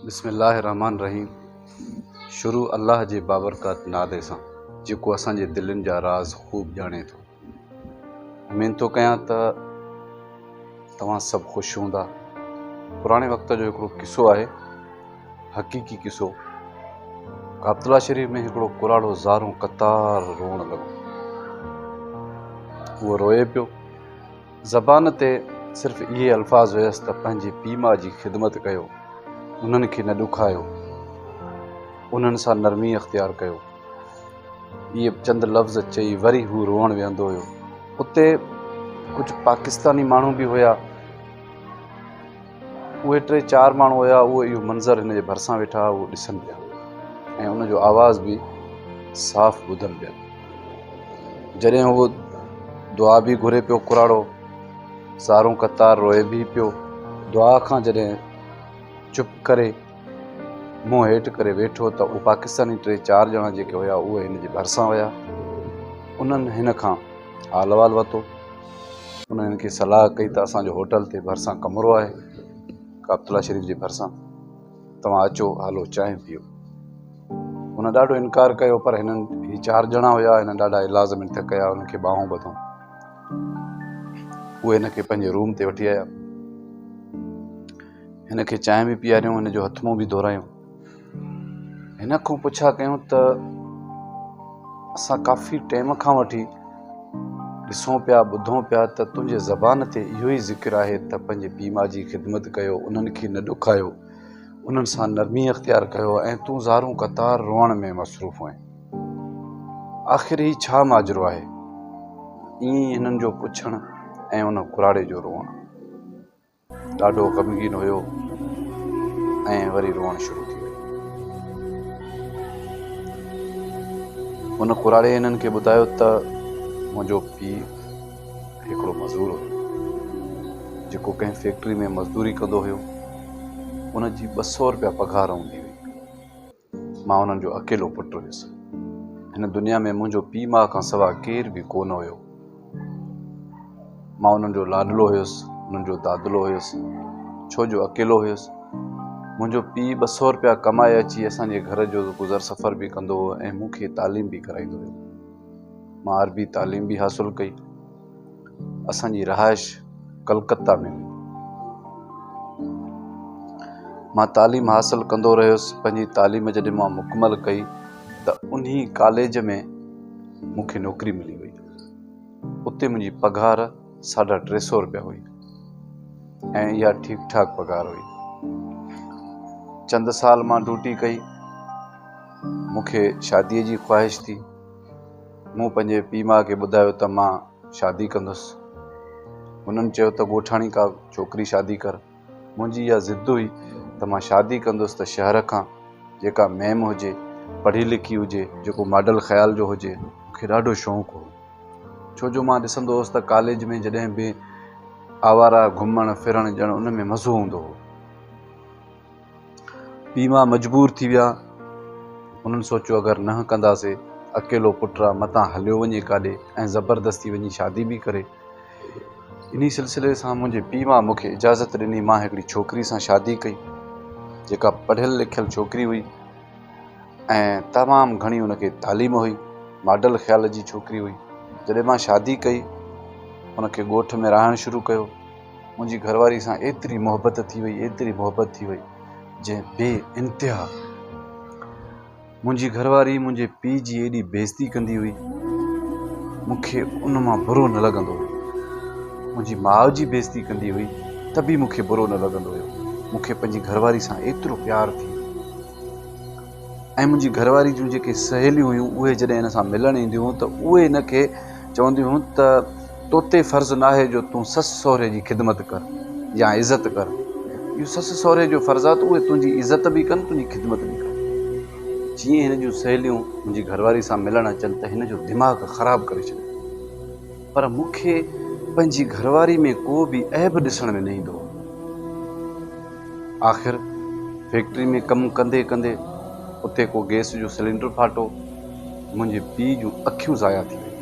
बिस्मिल्लाहिर्रहमानिर्रहीम। शुरू अल्लाह जे बाबरकात नाले सां जेको असांजे दिलनि जा राज़ ख़ूब ॼाणे थो। उमेद थो कयां त तव्हां सभु ख़ुशि हूंदा। पुराणे वक़्त जो हिकिड़ो किसो आहे, हक़ीक़ी किसो। काबतुल्लाह शरीफ़ में हिकिड़ो कुराड़ो ज़ारूं क़तार रोअण लॻो। उहो रोए पियो। ज़बान ते सिर्फ़ु इहे अल्फाज़ हुयसि त पंहिंजे पीउ माउ जी ख़िदमत कयो, उन्हनि खे न ॾुखायो, उन्हनि सां नरमी अख़्तियार कयो। इहे चंद लफ़्ज़ चई वरी हू रोअण विहंदो हुयो। उते कुझु पाकिस्तानी माण्हू बि हुया। उहे 3-4 माण्हू हुया। उहे इहो मंज़र हिन जे भरिसां वेठा, उहो ॾिसनि पिया ऐं उनजो आवाज़ बि साफ़ ॿुधनि पिया। जॾहिं उहो दुआ बि घुरे पियो, कुराड़ो ज़ारूं क़तार रोए बि पियो। दुआ खां जॾहिं चुप करे मुंहुं हेठि करे वेठो त उहे पाकिस्तानी 3-4 ॼणा जेके हुया उहे हिन जे भरिसां हुया। उन्हनि हिन खां हाल अहिवाल वरितो। उन्हनि खे सलाह कई त असांजो होटल ते भरिसां कमरो आहे काबतुल्लाह शरीफ़ जे भरिसां, तव्हां अचो, हलो चांहि पियो। हुन ॾाढो इनकार कयो, पर हिननि ही 4 ॼणा हुया, हिननि ॾाढा इलाज़ मिनत कया, उन्हनि खे ॿाहूं ॿधूं। उहे हिन खे पंहिंजे रूम ते वठी आया, हिन खे चांहि बि पीआरियूं, हिन जो हथ मुंहुं बि धोरायूं। हिन खां पुछा कयूं त असां काफ़ी टाइम खां वठी ॾिसूं पिया, ॿुधूं पिया त तुंहिंजे ज़बान ते इहो ई ज़िक्र आहे त पंहिंजे पीउ माउ जी ख़िदमत कयो, उन्हनि खे न ॾुखायो, उन्हनि सां नरमी अख़्तियार कयो, ऐं तूं ज़ारूं क़तार रोअण में मसरूफ़ आहीं। आख़िर ही छा माजरो आहे? ईअं हिननि जो पुछणु ऐं उन कुराड़े जो रोअणु। ॾाढो ग़मगीन हुयो ऐं वरी रोअणु शुरू थी वियो। हुन कुराड़े हिननि खे ॿुधायो त मुंहिंजो पीउ हिकिड़ो मज़दूर हुयो जेको कंहिं फैक्ट्री में मज़दूरी कंदो हुयो। उनजी 200 रुपया पघार हूंदी हुई। मां उन्हनि जो अकेलो पुटु हुयुसि। हिन दुनिया में मुंहिंजो पीउ माउ खां सवाइ केर बि कोन हुयो। मां उन्हनि जो लाडलो हुयुसि, उन्हनि जो दादलो हुयुसि, छो जो अकेलो हुयुसि। मुंहिंजो पीउ 200 रुपया कमाए अची असांजे घर जो गुज़र सफ़र बि कंदो हो ऐं मूंखे तालीम बि कराईंदो हुयो। मां अरबी तालीम बि हासिलु कई। असांजी रहाइश कलकत्ता में हुई। मां तालीम हासिलु कंदो रहियुसि। पंहिंजी तालीम जॾहिं मां मुकमल कई त उन्ही कॉलेज में मूंखे नौकरी मिली वई। उते मुंहिंजी पघार 350 रुपया हुई ऐं इहा ठीकु ठाक पघार हुई। चंद साल मां ड्यूटी कई। मूंखे शादीअ जी ख़्वाहिश थी। मूं पंहिंजे पीउ माउ खे ॿुधायो त मां शादी कंदुसि। उन्हनि चयो त ॻोठाणी का छोकिरी शादी कर। मुंहिंजी इहा ज़िद हुई त मां शादी कंदुसि त शहर खां जेका मैम हुजे, पढ़ी लिखी हुजे, जेको मॉडल ख़्याल जो हुजे। मूंखे ॾाढो शौक़ु हो, छो जो मां ॾिसंदो हुउसि त कॉलेज में जॾहिं बि आवारा घुमण फिरण ॼण उन में मज़ो हूंदो हो। पीउ माउ मजबूर थी विया। उन्हनि सोचियो अगरि न कंदासीं, अकेलो पुटु आहे, मतां हलियो वञे काॾे ऐं ज़बरदस्ती वञी शादी बि करे। इन सिलसिले सां मुंहिंजे पीउ माउ मूंखे इजाज़त ॾिनी। मां हिकिड़ी छोकिरी सां शादी कई जेका पढ़ियल लिखियल छोकिरी हुई ऐं तमामु घणी उनखे तालीम हुई, मॉडल ख़्याल जी छोकिरी हुई। जॾहिं मां शादी कई, उनखे ॻोठ में रहणु शुरू कयो। मुंहिंजी घरवारी सां एतिरी मोहबत थी वई, एतिरी मोहबत थी वई जंहिं बे इंतिहा। मुंहिंजी घरवारी मुंहिंजे पीउ जी एॾी बेइज़ती कंदी हुई, मूंखे उन मां बुरो न लॻंदो हुयो। मुंहिंजी माउ जी बेइज़ती कंदी हुई त बि मूंखे बुरो न लॻंदो हुयो। मूंखे पंहिंजी घरवारी सां एतिरो प्यारु थी। ऐं मुंहिंजी घरवारी जूं जेके सहेलियूं हुयूं, उहे जॾहिं हिन सां मिलणु ईंदियूं हुयूं त उहे हिनखे चवंदियूं हुयूं त तो ते फ़र्ज़ु न आहे जो तूं ससु सहुरे जी ख़िदमत कर या इज़त कर। इहो ससु सहुरे जो फ़र्ज़ु आहे त उहे तुंहिंजी इज़त बि कनि, तुंहिंजी ख़िदमत बि कनि। जीअं हिन जूं सहेलियूं मुंहिंजी घरवारी सां मिलणु अचनि त हिन जो दिमाग़ु ख़राबु करे छॾियो। पर मूंखे पंहिंजी घरवारी में को बि ऐब ॾिसण में न ईंदो हो। आख़िर फैक्ट्री में कमु कंदे कंदे उते को गैस जो सिलेंडर फाटो। मुंहिंजे पीउ जूं अखियूं ज़ाया थी वयूं।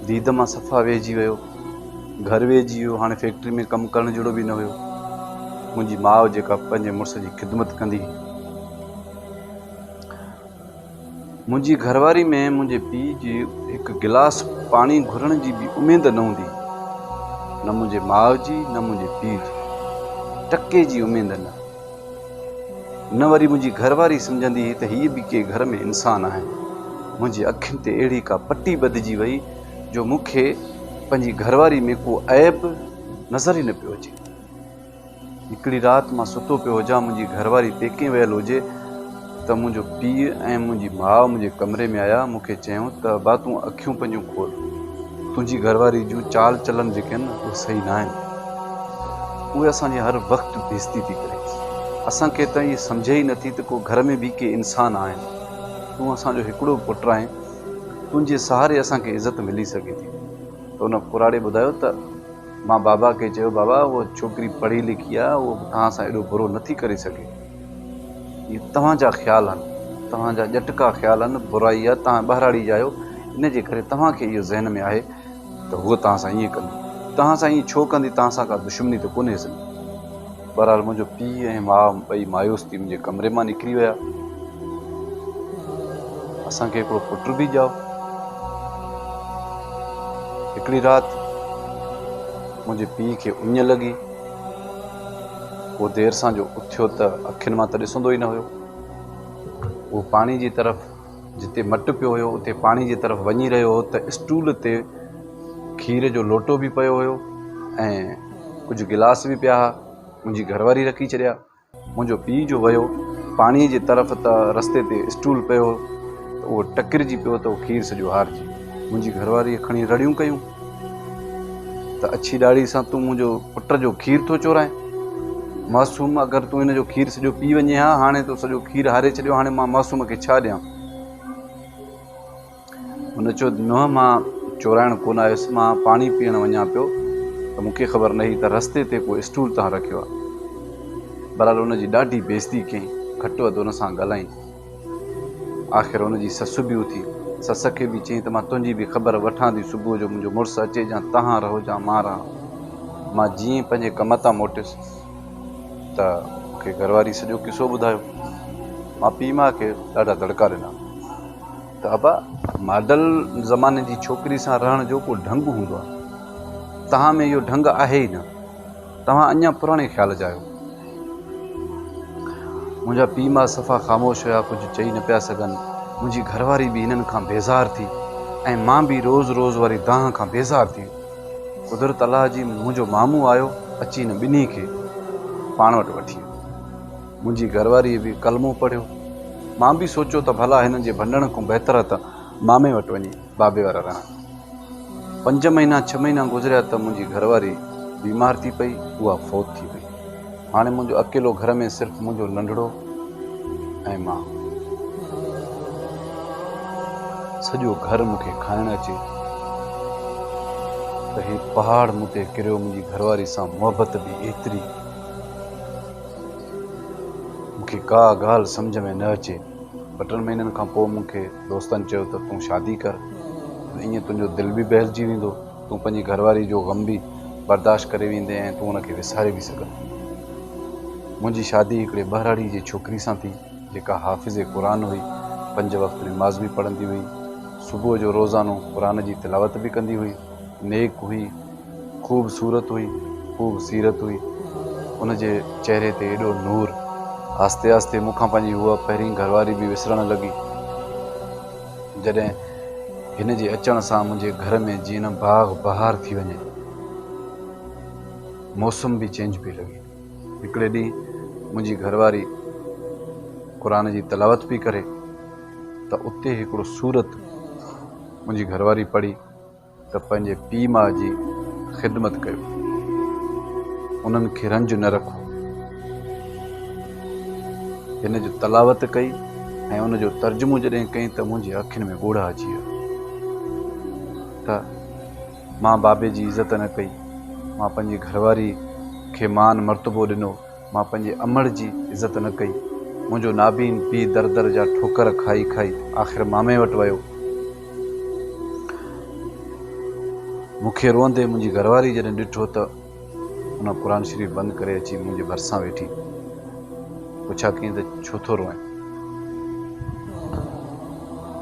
दीद मां सफ़ा वेहिजी वियो। घर वेहिजी वियो। हाणे फैक्ट्री में कमु करण जहिड़ो बि न हुयो। मुंहिंजी माउ जेका पंहिंजे मुड़ुस जी ख़िदमत कंदी। मुंहिंजी घरवारी में मुंहिंजे पीउ जी हिकु गिलास पाणी घुरण जी बि उमेद न हूंदी, न मुंहिंजे माउ जी न मुंहिंजे पीउ जी, टके जी उमेद न वरी मुंहिंजी घरवारी सम्झंदी हुई त हीअ बि के घर में इंसान आहे। मुंहिंजी अखियुनि ते अहिड़ी का पटी ॿधिजी वई जो मूंखे पंहिंजी घरवारी में को ऐब नज़र ई न पियो अचे। हिकिड़ी राति मां सुतो पियो हुजां, मुंहिंजी घरवारी पेके वियल हुजे त मुंहिंजो पीउ ऐं मुंहिंजी माउ मुंहिंजे कमरे में आया। मूंखे चयूं त बा तूं अखियूं पंहिंजूं खोल, तुंहिंजी घरवारी जूं चाल चलन जेके आहिनि उहे सही न आहिनि, उहे असांजी हर वक़्तु बेइज़ती थी करे। असांखे त इहे सम्झे ई नथी त को घर में बि के इंसान आहिनि। तूं असांजो हिकिड़ो पुटु आहीं, तुंहिंजे सहारे असांखे इज़त मिली सघे थी। त उन पुराड़े ॿुधायो त मां बाबा खे चयो, बाबा उहा छोकिरी पढ़ी लिखी आहे, उहो तव्हां सां एॾो बुरो नथी करे सघे। इहे तव्हांजा ख़्याल आहिनि, तव्हांजा ॼटका ख़्याल आहिनि, बुराई आहे, तव्हां ॿाहिराड़ी जा आहियो, इन जे करे तव्हांखे इहो ज़हन में आहे त हूअ तव्हां सां ईअं कंदी। तव्हां सां ईअं छो कंदी? तव्हां सां का दुश्मनी त कोन्हे सॼी। बहरहाल मुंहिंजो पीउ ऐं माउ ॿई मायूस थी मुंहिंजे कमरे मां निकिरी विया। असांखे हिकिड़ो पुटु बि ॼाओ। हिकिड़ी राति मुंहिंजे पीउ खे उञ लॻी, उहो देरि सां जो उथियो त अखियुनि मां त ॾिसंदो ई न हुयो। उहो पाणी जी तरफ़, जिते मटु पियो हुयो उते पाणी जी तरफ़ वञी रहियो हो त स्टूल ते खीर जो लोटो बि पियो हुयो ऐं कुझु गिलास बि पिया। मुंहिंजी घरवारी रखी छॾिया। मुंहिंजो पीउ जो वियो पाणीअ जे तरफ़ त रस्ते ते स्टूल पियो त उहो टकिरजी पियो त उहो खीर सॼो हारजी। मुंहिंजी घरवारीअ खणी रड़ियूं कयूं त अछी ॾाढ़ी सां तूं मुंहिंजो पुट जो खीर थो चोराए, मासूम, अगरि तूं हिन जो खीर सॼो पी वञे हा, हाणे तो सॼो खीर हारे छॾियो, हाणे मां मासूम खे छा ॾियां? हुन चयो, न मां चोराइण कोन आयुसि, मां पाणी पीअण वञा पियो त मूंखे ख़बर न हुई त रस्ते ते को स्टूल तव्हां रखियो आहे। बहरहाल हुनजी ॾाढी बेइज़ती कयईं, घटि वधि हुन सां ॻाल्हाई। आख़िर हुनजी ससु बि उथी, सस खे बि चयईं त मां तुंहिंजी बि ख़बर वठां थी, सुबुह जो मुंहिंजो मुड़ुसु अचे, या तव्हां रहो या मां रहां। मां जीअं पंहिंजे कम तां मोटियुसि त मूंखे घरवारी सॼो किसो ॿुधायो। मां पीउ माउ खे ॾाढा दड़का ॾिना त अबा, मॉडल ज़माने जी छोकिरी सां रहण जो को ढंग हूंदो आहे, तव्हां में इहो ढंग आहे ई न, तव्हां अञा पुराणे ख़्याल जा आहियो। मुंहिंजा पीउ माउ सफ़ा ख़ामोश हुया, कुझु चई न पिया सघनि। मुंहिंजी घरवारी बि हिननि खां बेज़ार थी ऐं मां बि रोज़ रोज़ वरी दाह खां बेज़ार थी। कुदरत अलाह जी, मुंहिंजो मामू आयो, अची हिन ॿिन्ही खे पाण वटि वठी वियो। मुंहिंजी घरवारीअ बि कलमो पढ़ियो। मां बि सोचियो त भला हिननि जे भंडण खां बहितर त मामे वटि वञी बाबे वारा रहण। 5 महीना 6 महीना गुज़रिया त मुंहिंजी घरवारी बीमार थी पई, उहा फौत थी वई। हाणे मुंहिंजो अकेलो घर में सिर्फ़ु मुंहिंजो नंढड़ो ऐं मां। सॼो घर मूंखे खाइणु अचे त हे पहाड़ मूं ते किरियो। मुंहिंजी घरवारी सां मुहबत बि एतिरी, मूंखे का ॻाल्हि सम्झ में न अचे। 2 महीननि खां पोइ मूंखे दोस्तनि चयो त तूं शादी कर, ईअं तुंहिंजो दिलि बि बहिलजी वेंदो, तूं पंहिंजी घरवारी जो ग़म बि बर्दाश्त करे वेंदे ऐं तूं हुनखे विसारे बि सघंदे। मुंहिंजी शादी हिकिड़े ॿाहिराड़ी जी छोकिरी सां थी, जेका हाफ़िज़े क़ुरान हुई, 5 वक़्त निमाज़ बि पढ़ंदी हुई, सुबुह जो रोज़ानो क़ुरान जी तिलावत बि कंदी हुई, नेक हुई, ख़ूबसूरत हुई, ख़ूब सीरत हुई। उनजे चहिरे ते एॾो नूर। आस्ते आस्ते मूंखां पंहिंजी उहा पहिरीं घरवारी बि विसरणु लॻी। जॾहिं हिन जे अचण सां मुंहिंजे घर में जीअं न बाग़ बहार थी वञे, मौसम बि चेंज पई लॻे। हिकिड़े ॾींहुं मुंहिंजी घरवारी क़ुरान जी तिलावत पई करे त उते हिकिड़ो सूरत मुंहिंजी घरवारी पढ़ी त पंहिंजे पीउ माउ जी ख़िदमत कयो, उन्हनि खे रंज न रखो। हिन जो तलावत कई ऐं उनजो तर्जुमो जॾहिं कई त मुंहिंजी अखियुनि में ॻोढ़ा अची विया त मां बाबे जी इज़त न कई, मां पंहिंजी घरवारी खे मान मर्तबो ॾिनो, मां पंहिंजे अमड़ जी इज़त न कई। मुंहिंजो नाबीन पीउ दर दर जा ठोकर खाई खाई आख़िर मामे वटि वियो। मूंखे रोअंदे मुंहिंजी घरवारी जॾहिं ॾिठो त उन क़ुर शरीफ़ बंदि करे अची मुंहिंजे भरिसां वेठी पुछा कई त छो थो रोए।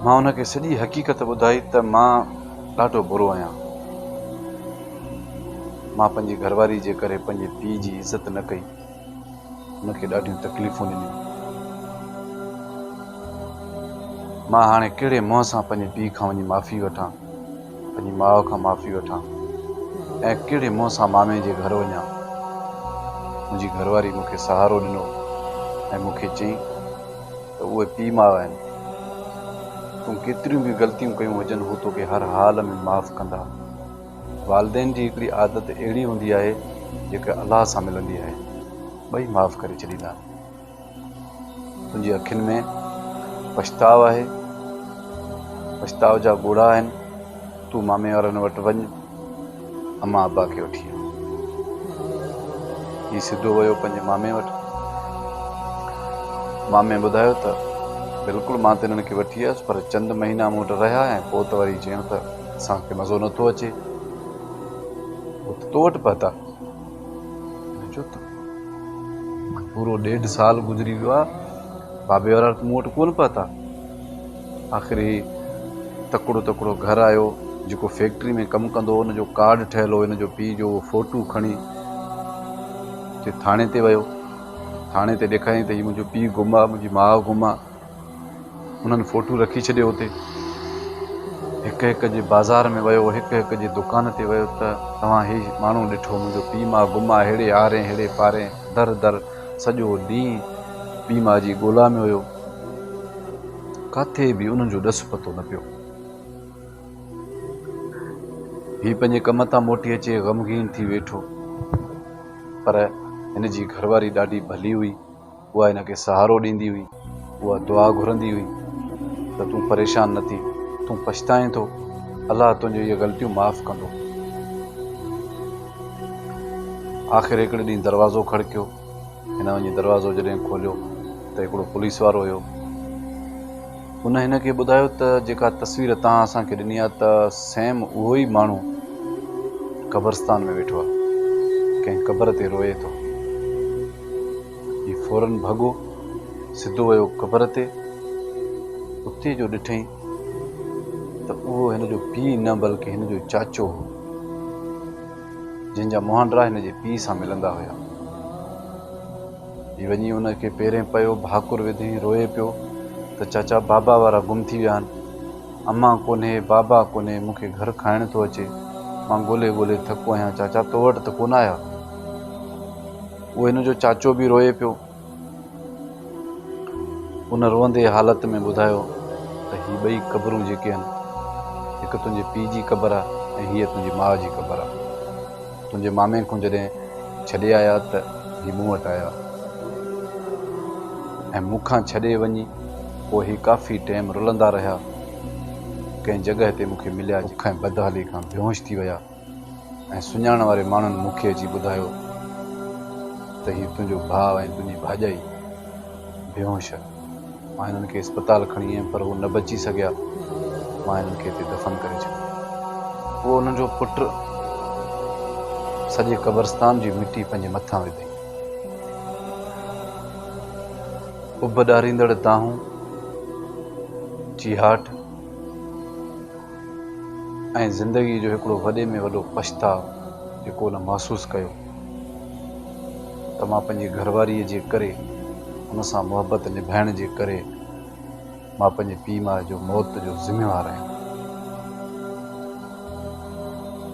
मां उनखे सॼी हक़ीक़त ॿुधाई त मां ॾाढो बुरो आहियां। मां पंहिंजी घरवारी जे करे पंहिंजे पीउ जी इज़त न कई, उनखे ॾाढियूं तकलीफ़ूं ॾिनियूं। मां हाणे कहिड़े मुंहं सां पंहिंजे पीउ खां वञी माफ़ी वठां, पंहिंजी माउ खां माफ़ी वठां ऐं कहिड़े मुंहं सां मामे जे घर वञां। मुंहिंजी घरवारी मूंखे सहारो ॾिनो ऐं मूंखे चई त उहे पीउ माउ आहिनि, तूं केतिरियूं बि ग़लतियूं कयूं हुजनि हू तोखे हर हाल में माफ़ कंदा। वालदेन जी हिकिड़ी आदत अहिड़ी हूंदी आहे जेका अलाह सां मिलंदी आहे, ॿई माफ़ करे छॾींदा। तुंहिंजी अखियुनि में पछताव आहे, पछताव जा ॻोढ़ा आहिनि, तूं मामे वारनि वटि वञ, अम्मा अब्बा खे वठी आ। हीउ सिधो वियो पंहिंजे मामे वटि। मामे ॿुधायो त बिल्कुलु मां त हिननि खे वठी आयुसि, पर चंद महीना मूं वटि रहिया ऐं पोइ त वरी चयूं त असांखे मज़ो नथो अचे, तो वटि पहुता। चयो त पूरो 1.5 साल गुज़री वियो आहे, बाबे वारा मूं वटि कोन पहुता। आख़िर ही तकिड़ो घर आयो, जेको फैक्ट्री में कमु कंदो हो, हुनजो कार्ड ठहियल हो, हिन जो पीउ जो फोटू खणी थाणे ते वियो। थाणे ते ॾेखारियईं त हीउ मुंहिंजो पीउ गुम आहे, मुंहिंजी माउ गुम आहे। उन्हनि फोटू रखी छॾियो हुते। हिक जे बाज़ार में वियो, हिक जे दुकान ते वियो त तव्हां ही माण्हू ॾिठो, मुंहिंजो पीउ माउ गुम आहे। हेड़े आरे हेड़े पारे दर दर सॼो ॾींहुं पीउ माउ जी ॻोल्हा में हुयो, काथे बि उन्हनि जो ॾस पतो न पियो। हीउ पंहिंजे कम तां मोटी अचे ग़मगीन थी वेठो, पर हिन जी घरवारी ॾाढी भली हुई, उहा हिनखे सहारो ॾींदी हुई, उहा दुआ घुरंदी हुई त तूं परेशान न थी, तूं पछताएं थो, अलाह तुंहिंजूं इहे ग़लतियूं माफ़ कंदो। आख़िर हिकिड़े ॾींहुं दरवाज़ो खड़कियो। हिन वञी दरवाज़ो जॾहिं खोलियो त हिकिड़ो पुलिस वारो हुयो। हुन हिनखे ॿुधायो त जेका तस्वीर तव्हां असांखे ॾिनी आहे त सेम उहो ई माण्हू क़ब्रस्तान में वेठो आहे, कंहिं क़बर ते रोए थो। हीउ फौरन भॻो, सिधो वियो क़बर ते। उते जो ॾिठईं त उहो हिन जो पीउ न बल्कि हिन जो चाचो हो, जंहिंजा मुहांडरा हिन जे पीउ सां मिलंदा हुया। हीउ वञी हुनखे पेरें पियो, भाकुर विधी रोए पियो त चाचा बाबा वारा गुम थी विया आहिनि, अम्मा कोन्हे, बाबा कोन्हे, मूंखे घर खाइण थो अचे, मां ॻोल्हे ॻोल्हे थको आहियां, चाचा तो वटि त कोन आया। उहो हिन जो चाचो बि रोए पियो। उन रोअंदे हालत में ॿुधायो त हीअ ॿई क़बरूं जेके आहिनि, हिकु तुंहिंजे पीउ जी क़बर आहे ऐं हीअ तुंहिंजी माउ जी क़बर आहे। तुंहिंजे मामे खां जॾहिं छॾे आया त हीअ मूं वटि आया ऐं मूंखां छॾे वञी पोइ हीअ काफ़ी टाइम रुलंदा रहिया। कंहिं जॻह ते मूंखे मिलिया, मूंखां बदहाली खां बेहोश थी विया ऐं सुञाण वारे माण्हुनि मूंखे अची ॿुधायो त हीउ तुंहिंजो भाउ ऐं तुंहिंजी भाॼाई बेहोश आहे। मां हिननि खे अस्पताल खणी वियुमि, पर उहे न बची सघिया। मां हिननि खे हिते दफ़न करे छॾियो। पोइ हुननि जो पुटु सॼे क़ब्रस्तान जी मिटी पंहिंजे मथां विधई। उब ॾारींदड़ दाहूं, चिहाट ऐं ज़िंदगी जो हिकिड़ो वॾे में वॾो पछताव जेको हुन महसूसु कयो त मां पंहिंजी घरवारीअ जे करे, हुन सां मुहबत निभाइण जे करे मां पंहिंजे पीउ माउ जो मौत जो ज़िम्मेवार आहियां।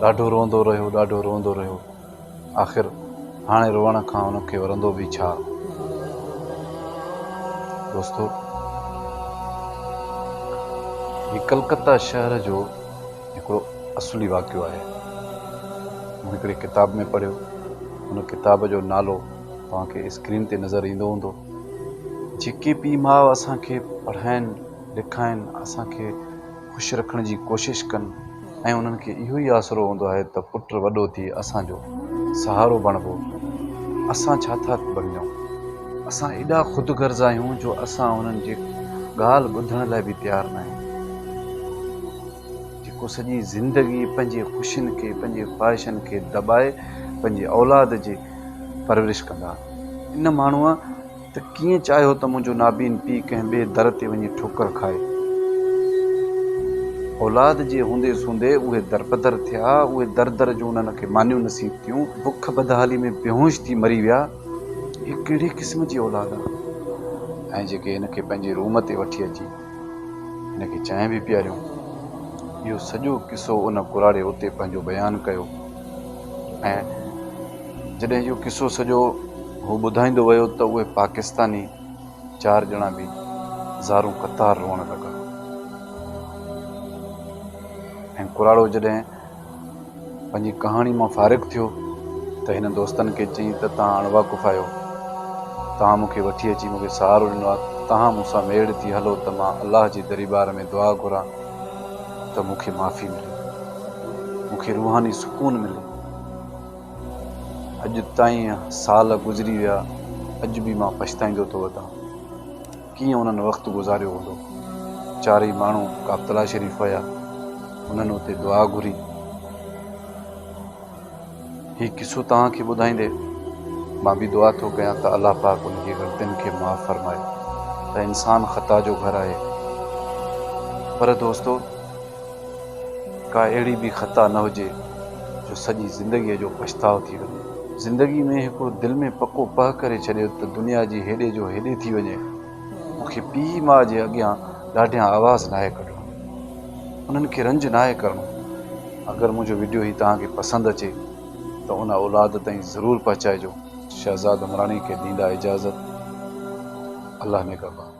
ॾाढो रोंदो रहियो। आख़िर हाणे रोअण खां हुनखे वरंदो बि छा। दोस्तो, हीउ कलकत्ता शहर जो हिकिड़ो असुली वाक़ियो आहे। मूं हिकिड़ी किताब में पढ़ियो, हुन किताब जो नालो तव्हांखे स्क्रीन ते नज़र ईंदो हूंदो। जेके पीउ माउ असांखे पढ़ाइनि लिखाइनि, असांखे ख़ुशि रखण जी कोशिशि कनि ऐं उन्हनि खे इहो ई आसरो हूंदो आहे त पुटु वॾो थी असांजो सहारो बणिबो, असां छा था बणिजूं। असां एॾा ख़ुदिगर्ज़ आहियूं जो असां उन्हनि जी ॻाल्हि ॿुधण लाइ बि तयारु न आहियूं। जेको सॼी ज़िंदगी पंहिंजे ख़ुशियुनि खे, पंहिंजे ख़्वाहिशनि खे दॿाए पंहिंजे औलाद जी परवरिश कंदा। इन माण्हूअ त कीअं चाहियो त मुंहिंजो नाबीन पीउ कंहिं ॿिए दर ते वञी ठोकर खाए। औलाद जे हूंदे सूंदे उहे दरबदर थिया, उहे दर दर जूं उन्हनि खे मानियूं नसीब थियूं, बुख बदहाली में बेहोश थी मरी विया। हीअ कहिड़े क़िस्म जी औलाद आहे। ऐं जेके हिनखे पंहिंजे रूम ते वठी अची हिनखे चांहि बि पीआरियूं। इहो सॼो किसो उन कुराड़े उते पंहिंजो बयानु कयो। ऐं जॾहिं इहो किसो सॼो हू ॿुधाईंदो वियो त उहे पाकिस्तानी 4 ॼणा बि ज़ारूं क़तार रोअण लॻा। ऐं कुराड़ो जॾहिं पंहिंजी कहाणी मां फ़ारिग़ थियो त हिन दोस्तनि खे चई त तव्हां अणवाक़ुफ़ आहियो, तव्हां मूंखे वठी अची मूंखे सहारो ॾिनो आहे, तव्हां मूंसां मेड़ थी हलो त मां अलाह जे दरबार में दुआ घुरां त मूंखे माफ़ी मिले, मूंखे रूहानी सुकून मिले। अॼु ताईं साल गुज़री विया, अॼु बि मां पछताईंदो थो वञां कीअं उन्हनि वक़्तु गुज़ारियो हूंदो। 4 ई माण्हू काबतला शरीफ़ हुया, उन्हनि उते दुआ घुरी। हीउ किसो तव्हांखे ॿुधाईंदे मां बि दुआ थो कयां त अलाह पाक उनजी ग़लतियुनि खे माफ़ फरमाए, त इंसान ख़ता जो घर आहे। पर दोस्तो, का अहिड़ी बि ख़ता न हुजे जो सॼी ज़िंदगीअ जो पछताव थी वञे। ज़िंदगी में हिकिड़ो दिलि में पको पह करे छॾियो त दुनिया जी हेॾे जो हेॾे थी वञे, मूंखे पीउ माउ जे अॻियां ॾाढियां आवाज़ नाहे कढणो, उन्हनि खे रंज नाहे करणो। अगरि मुंहिंजो वीडियो ही तव्हांखे पसंदि अचे त उन औलाद ताईं ज़रूरु पहुचाइजो। शहज़ाद उमराणी खे ॾींदा इजाज़त। अल्लाह निगहबान।